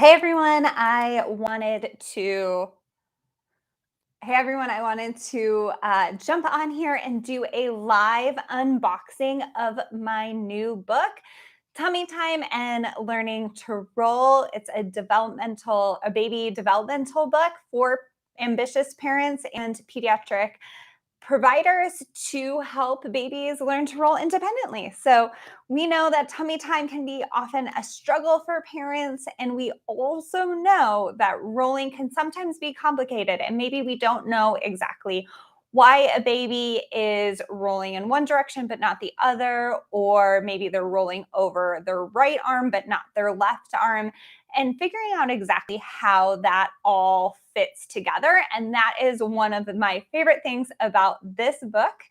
Hey everyone, I wanted to jump on here and do a live unboxing of my new book, Tummy Time and Learning to Roll. It's a baby developmental book for ambitious parents and pediatric providers to help babies learn to roll independently. So we know that tummy time can be often a struggle for parents, and we also know that rolling can sometimes be complicated, and maybe we don't know exactly why a baby is rolling in one direction but not the other, or maybe they're rolling over their right arm but not their left arm, and figuring out exactly how that all fits together. And that is one of my favorite things about this book.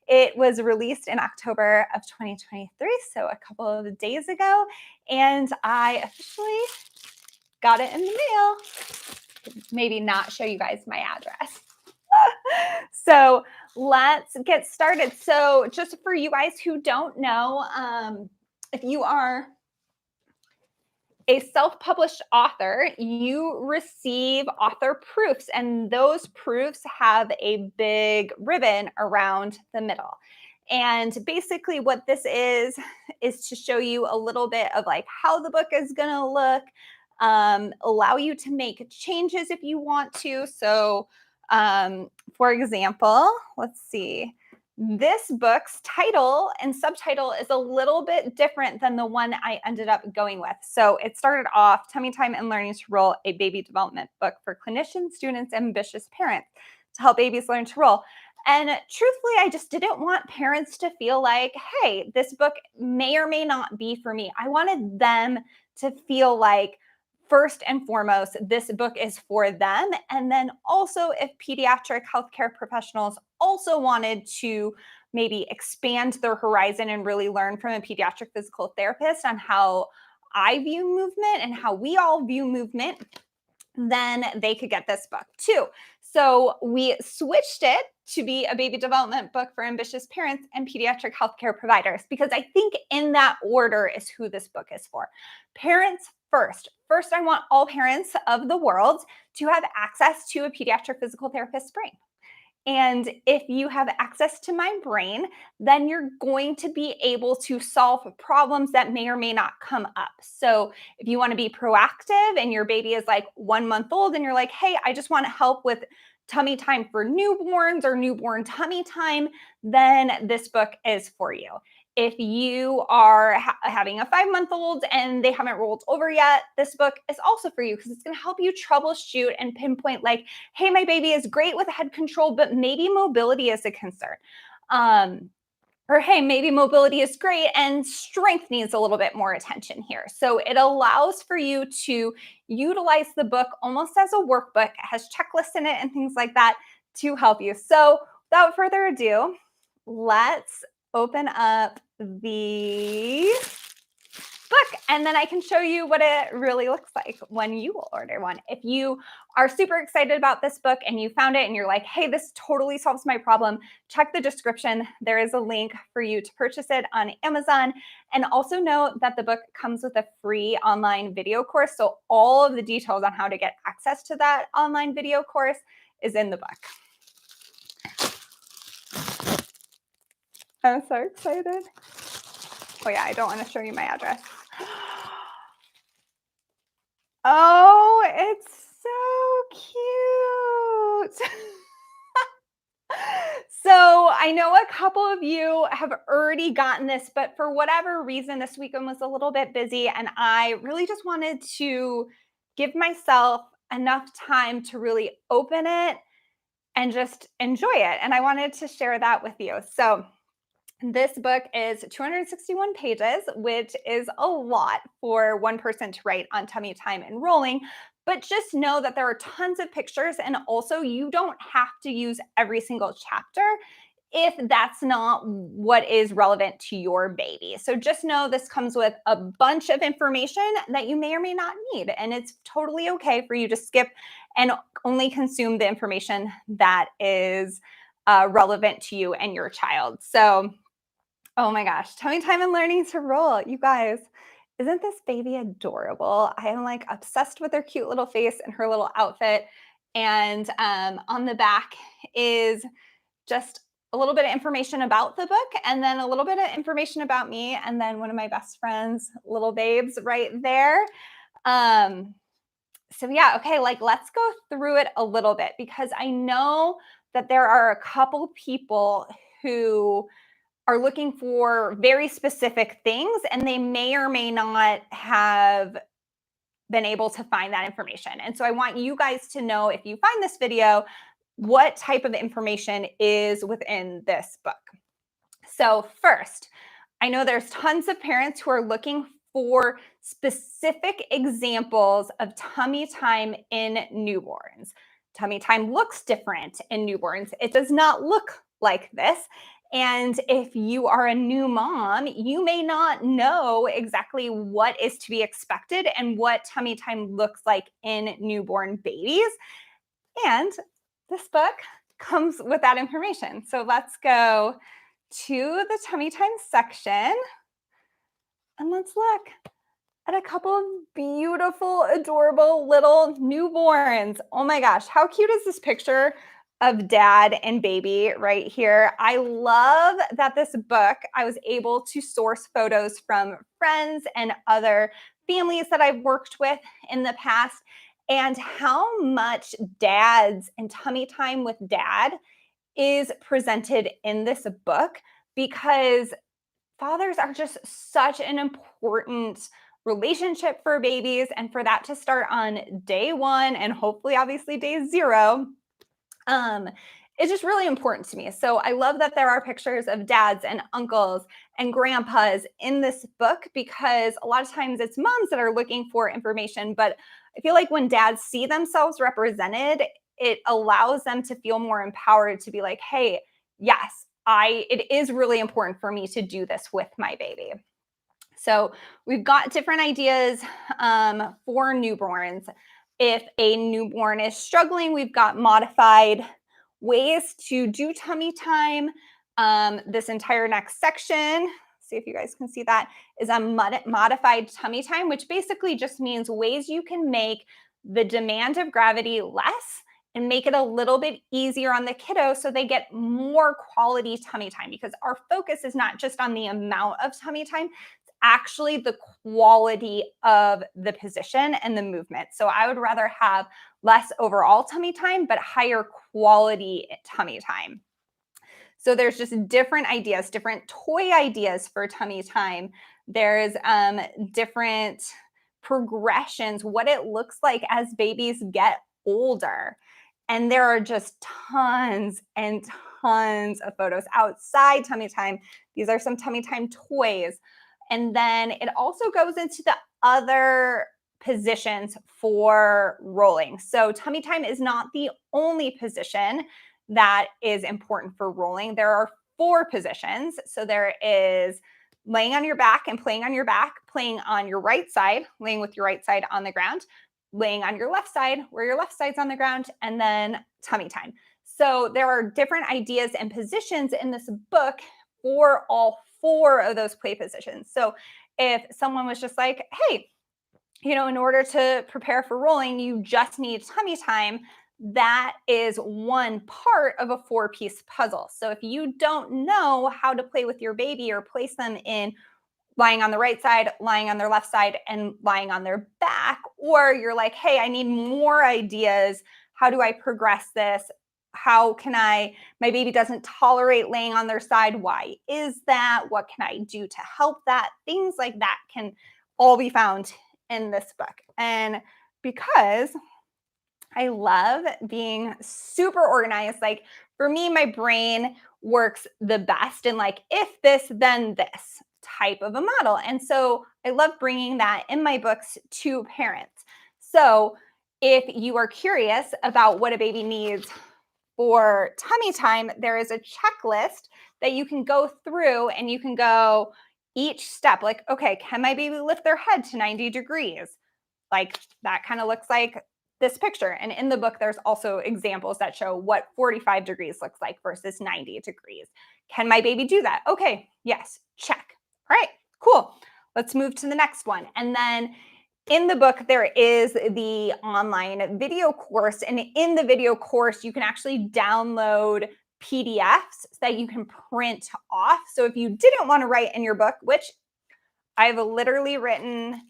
It was released in October of 2023, so a couple of days ago, and I officially got it in the mail. Maybe not show you guys my address. So let's get started. So just for you guys who don't know, if you are a self-published author, you receive author proofs, and those proofs have a big ribbon around the middle. And basically what this is to show you a little bit of like how the book is going to look, allow you to make changes if you want to. So for example, let's see. This book's title and subtitle is a little bit different than the one I ended up going with. So it started off Tummy Time and Learning to Roll, a baby development book for clinicians, students, and ambitious parents to help babies learn to roll. And truthfully, I just didn't want parents to feel like, hey, this book may or may not be for me. I wanted them to feel like, first and foremost, this book is for them. And then also, if pediatric healthcare professionals also wanted to maybe expand their horizon and really learn from a pediatric physical therapist on how I view movement and how we all view movement, then they could get this book too. So we switched it to be a baby development book for ambitious parents and pediatric healthcare providers, because I think in that order is who this book is for. Parents first. First, I want all parents of the world to have access to a pediatric physical therapist's brain. And if you have access to my brain, then you're going to be able to solve problems that may or may not come up. So if you want to be proactive and your baby is like 1 month old and you're like, hey, I just want to help with tummy time for newborns or newborn tummy time, then this book is for you. If you are having a 5-month-old and they haven't rolled over yet, this book is also for you, because it's going to help you troubleshoot and pinpoint like, hey, my baby is great with head control, but maybe mobility is a concern. Or hey, maybe mobility is great and strength needs a little bit more attention here. So it allows for you to utilize the book almost as a workbook. It has checklists in it and things like that to help you. So without further ado, let's open up the book, and then I can show you what it really looks like when you will order one. If you are super excited about this book and you found it and you're like, hey, this totally solves my problem, check the description. There is a link for you to purchase it on Amazon. And also note that the book comes with a free online video course. So all of the details on how to get access to that online video course is in the book. I'm so excited. Oh yeah, I don't want to show you my address. Oh, it's so cute. So I know a couple of you have already gotten this, but for whatever reason, this weekend was a little bit busy, and I really just wanted to give myself enough time to really open it and just enjoy it. And I wanted to share that with you. So this book is 261 pages, which is a lot for one person to write on tummy time and rolling. But just know that there are tons of pictures, and also you don't have to use every single chapter if that's not what is relevant to your baby. So just know this comes with a bunch of information that you may or may not need. And it's totally okay for you to skip and only consume the information that is relevant to you and your child. So oh my gosh, tummy time and learning to roll, you guys. Isn't this baby adorable? I am like obsessed with her cute little face and her little outfit. And on the back is just a little bit of information about the book and then a little bit of information about me and then one of my best friends, little babes right there. Um, so yeah, okay, like let's go through it a little bit because I know that there are a couple people who are looking for very specific things and they may or may not have been able to find that information. And so I want you guys to know if you find this video, what type of information is within this book. So, first, I know there's tons of parents who are looking for specific examples of tummy time in newborns. Tummy time looks different in newborns. It does not look like this. And if you are a new mom, you may not know exactly what is to be expected and what tummy time looks like in newborn babies. And this book comes with that information. So let's go to the tummy time section and let's look at a couple of beautiful, adorable little newborns. Oh my gosh, how cute is this picture of dad and baby right here? I love that this book, I was able to source photos from friends and other families that I've worked with in the past, and how much dads and tummy time with dad is presented in this book because fathers are just such an important relationship for babies. And for that to start on day one and hopefully, obviously, day zero, um, it's just really important to me. So I love that there are pictures of dads and uncles and grandpas in this book because a lot of times it's moms that are looking for information. But I feel like when dads see themselves represented, it allows them to feel more empowered to be like, hey, yes, it is really important for me to do this with my baby. So we've got different ideas for newborns. If a newborn is struggling, we've got modified ways to do tummy time. This entire next section, see if you guys can see that, is a modified tummy time, which basically just means ways you can make the demand of gravity less and make it a little bit easier on the kiddo so they get more quality tummy time, because our focus is not just on the amount of tummy time, it's actually the quality of the position and the movement. So I would rather have less overall tummy time, but higher quality tummy time. So there's just different ideas, different toy ideas for tummy time. There's different progressions, what it looks like as babies get older. And there are just tons and tons of photos outside tummy time. These are some tummy time toys. And then it also goes into the other positions for rolling. So tummy time is not the only position that is important for rolling. There are 4 positions. So there is laying on your back and playing on your back, playing on your right side, laying with your right side on the ground, laying on your left side where your left side's on the ground, and then tummy time. So there are different ideas and positions in this book for all 4 of those play positions. So if someone was just like, hey, in order to prepare for rolling, you just need tummy time, that is one part of a 4-piece puzzle. So if you don't know how to play with your baby or place them in lying on the right side, lying on their left side, and lying on their back, or you're like, hey, I need more ideas. How do I progress this? How can my baby doesn't tolerate laying on their side. Why is that? What can I do to help that? Things like that can all be found in this book. And because I love being super organized, like for me, my brain works the best in like, if this, then this type of a model. And so I love bringing that in my books to parents. So if you are curious about what a baby needs for tummy time, there is a checklist that you can go through and you can go each step like, okay, can my baby lift their head to 90 degrees? Like that kind of looks like this picture. And in the book, there's also examples that show what 45 degrees looks like versus 90 degrees. Can my baby do that? Okay, yes, check. All right, cool. Let's move to the next one. And then in the book, there is the online video course. And in the video course, you can actually download PDFs that you can print off. So if you didn't want to write in your book, which I've literally written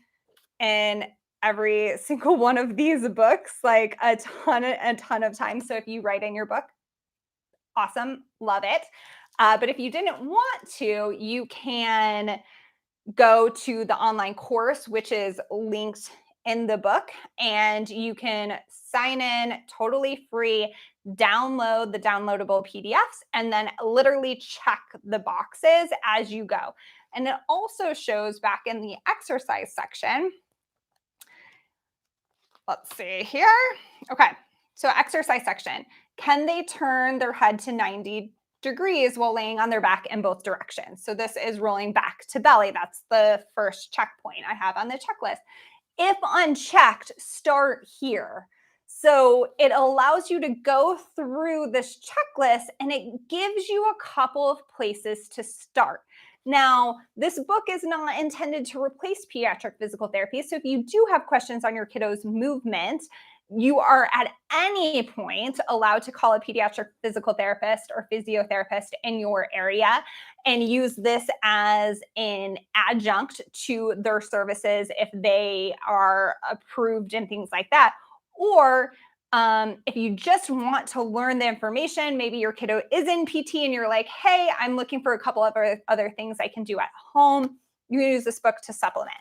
in every single one of these books, like a ton of times. So if you write in your book, awesome, love it. But if you didn't want to, you can go to the online course, which is linked in the book, and you can sign in totally free, download the downloadable PDFs, and then literally check the boxes as you go. And it also shows back in the exercise section. Let's see here. Okay, so exercise section. Can they turn their head to 90 degrees while laying on their back in both directions? So this is rolling back to belly. That's the first checkpoint I have on the checklist. If unchecked, start here. So it allows you to go through this checklist and it gives you a couple of places to start. Now, this book is not intended to replace pediatric physical therapy. So if you do have questions on your kiddo's movement, you are at any point allowed to call a pediatric physical therapist or physiotherapist in your area and use this as an adjunct to their services if they are approved and things like that. Or if you just want to learn the information, maybe your kiddo is in PT and you're like, hey, I'm looking for a couple of other things I can do at home, you can use this book to supplement.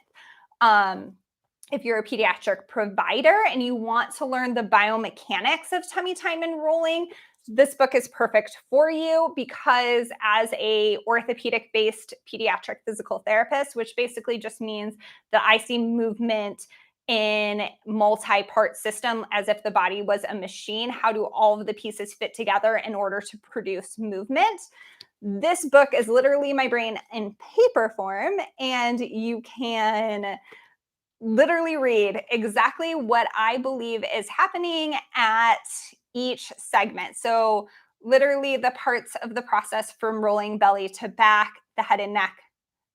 If you're a pediatric provider and you want to learn the biomechanics of tummy time and rolling, this book is perfect for you because as a orthopedic based pediatric physical therapist, which basically just means that I see movement in multi-part system as if the body was a machine, how do all of the pieces fit together in order to produce movement? This book is literally my brain in paper form, and you can literally read exactly what I believe is happening at each segment. So literally the parts of the process from rolling belly to back, the head and neck,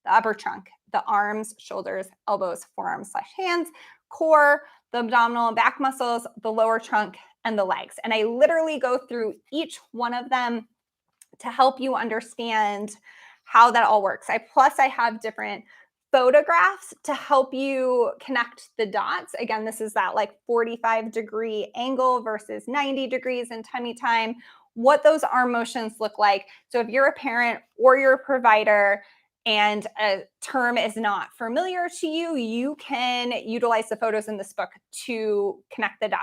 the upper trunk, the arms, shoulders, elbows, forearms/hands, core, the abdominal and back muscles, the lower trunk, and the legs. And I literally go through each one of them to help you understand how that all works. I have different photographs to help you connect the dots. Again, this is that like 45-degree angle versus 90 degrees in tummy time, what those arm motions look like. So if you're a parent or you're a provider and a term is not familiar to you, you can utilize the photos in this book to connect the dots